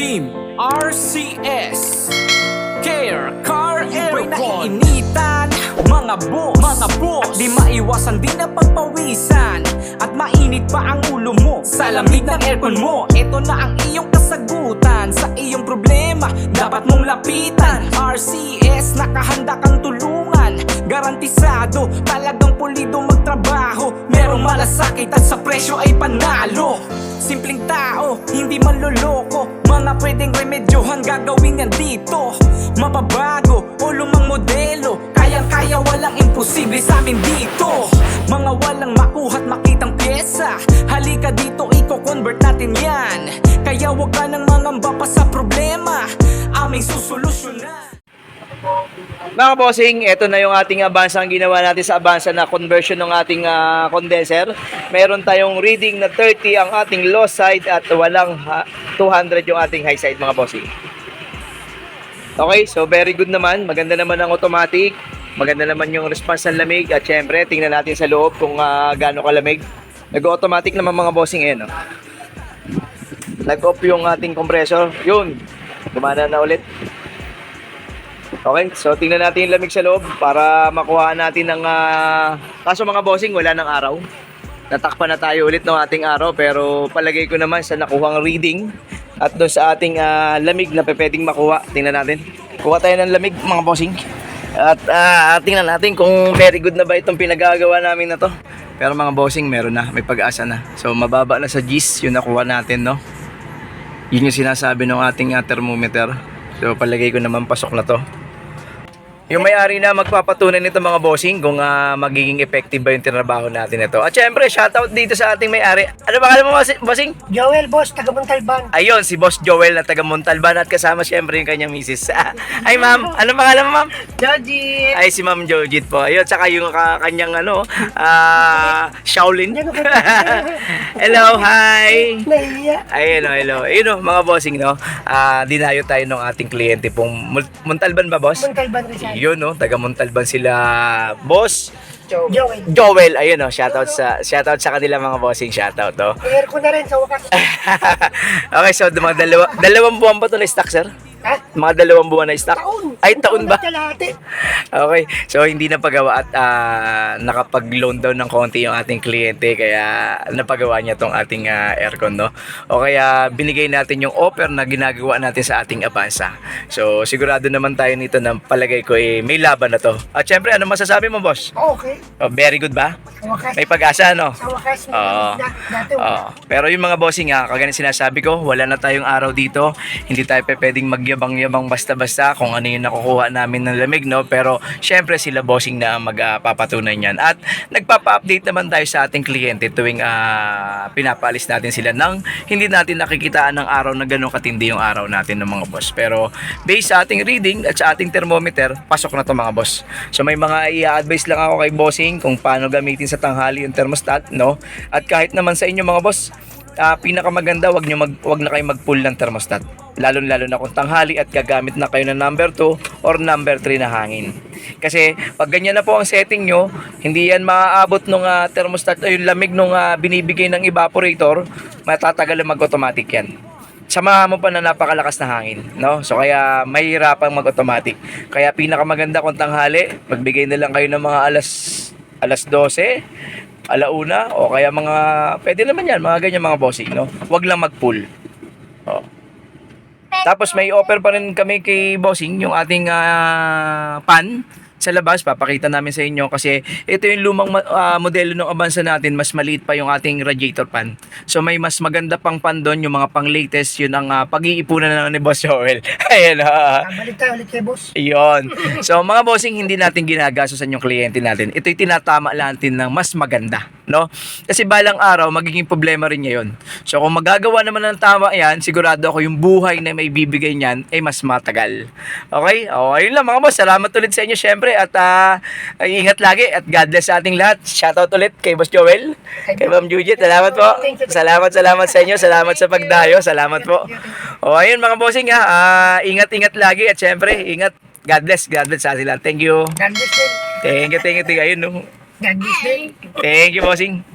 Team RCS Care Car Aircon. Naiinitan mga boss, di maiwasan din ang pagpawisan at mainit pa ang ulo mo sa lamig ng aircon mo. Ito na ang iyong kasagutan sa iyong problema, dapat mong lapitan. RCS, nakahanda kang tulungan, garantisado, talagang pulido magtrabaho. Merong malasakit at sa presyo ay panalo. Simpleng tao, hindi manloloko, mga pwedeng remedyohan gagawin yan dito. Mapabago o lumang modelo, kayang-kaya, walang imposible sa amin dito. Mga walang makuha't makitang pyesa, halika dito, i-convert natin yan. Kaya wag ka nang mangamba pa sa problema, aming susolusyonan. Mga bossing, ito na yung ating Avanza ang ginawa natin sa Avanza na conversion ng ating condenser. Meron tayong reading na 30 ang ating low side at walang 200 yung ating high side, mga bossing. Okay, so very good naman. Maganda naman ang automatic. Maganda naman yung response ng lamig. At syempre, tingnan natin sa loob kung gaano kalamig. Nag-automatic naman, mga bossing. Eh, no? Nag-off yung ating compressor. Yun, gumana na ulit. Okay, so tingnan natin yung lamig sa loob para makuha natin ng kaso mga bossing, wala ng araw. Natakpan na tayo ulit ng ating araw, pero palagay ko naman sa nakuhang reading at doon sa ating lamig na pwedeng makuha. Tingnan natin. Kuha tayo ng lamig, mga bossing. At tingnan natin kung very good na ba itong pinagagawa namin na to. Pero mga bossing, meron na, may pag-asa na. So mababa na sa G's yung nakuha natin, no. Yun yung sinasabi ng ating thermometer. So palagay ko naman pasok na to. Yung may-ari na magpapatunay nito, mga bossing, kung magiging effective ba yung tinrabaho natin ito. At syempre, shoutout dito sa ating may-ari. Ano ba kala mo, bossing? Joel, boss, taga Montalban. Ayun, si Boss Joel na taga Montalban at kasama syempre yung kanyang misis. Ay ma'am, ano pangalan mo, ma'am? Jojit. Ay, si Ma'am Jojit po. Ayun, tsaka yung kanyang Shaolin. Hello, hi. Nahiya. Ayun, hello. Ayun, mga bossing, no? Dinayo tayo ng ating kliyente pong Montalban ba, boss? Montalban Rizal. Yun, no, taga Montalban sila, Boss Joel. Joel. Ayun, no, shoutout sa kanila, mga bossing, shoutout, no. Aircon na rin sa wakas. Okay, so mga dalawang buwan ba ito na stock, sir? Ha? Mga 2 buwan na stock? Taon. Ay, taon ba? Kalahati. Okay, so hindi napagawa at nakapag-loan down ng konti yung ating kliyente, kaya napagawa niya tong ating aircon, no? O kaya binigay natin yung offer na ginagawa natin sa ating Avanza. So sigurado naman tayo nito na palagay ko may laban na to. At syempre, ano masasabi mo, boss? Okay. Oh, very good ba? Sa wakas. May pag-asa, no? Sa wakas. Oo. Dati. Pero yung mga bossing, kagaya sinasabi ko, wala na tayong araw dito. Hindi tayo pwedeng magyabang-yabang basta-basta kung ano yung nakukuha namin ng lamig, no? Pero syempre sila bossing na magpapatunay niyan. At nagpapa-update naman tayo sa ating kliyente tuwing pinapaalis natin sila nang hindi natin nakikitaan ng araw na gano'ng katindi yung araw natin ng mga boss. Pero based sa ating reading at sa ating thermometer, pasok na to, mga boss. So may mga i-advise lang ako kay bossing kung paano gamitin sa tanghali yung thermostat, no? At kahit naman sa inyo, mga boss, pinakamaganda, wag na kayo mag-pull ng thermostat. Lalo na kung tanghali at gagamit na kayo ng number 2 or number 3 na hangin. Kasi pag ganyan na po ang setting nyo, hindi yan maaabot nung thermostat o yung lamig nung binibigay ng evaporator, matatagal na mag-automatic yan. Samahan mo pa na napakalakas na hangin, no? So kaya mahirapang mag-automatic. Kaya pinakamaganda kung tanghali, magbigay na lang kayo ng mga alas 12, alauna, o kaya mga, pwede naman yan, mga ganyan, mga bossing, no? Huwag lang mag-pull. Oh. Tapos may offer pa rin kami kay bossing, yung ating pan sa labas, papakita namin sa inyo kasi ito yung lumang modelo ng Avanza natin, mas maliit pa yung ating radiator pan. So may mas maganda pang pan doon, yung mga pang latest, yun ang pag-iipunan na ni Boss Joel. Ayan, Balik tayo ulit kay boss. Iyon. So mga bossing, hindi natin ginagastosan yung kliyente natin. Ito'y tinatama natin ng mas maganda, no? Kasi balang araw, magiging problema rin niya yun. So kung magagawa naman ng tama yan, sigurado ako yung buhay na may bibigay niyan ay mas matagal. Okay? O, ayun lang, mga boss. Salamat ulit sa inyo, syempre. At ingat lagi at God bless sa ating lahat. Shoutout ulit kay Boss Joel, kay Ma'am Jujit. Salamat po. Salamat sa inyo. Salamat sa pagdayo. Salamat po. O, ayun, mga bossing, ingat-ingat lagi at syempre, ingat. God bless sa ating lahat. Thank you. God bless din. Thank you. Ayun, no. God bless din. Thank you, bossing.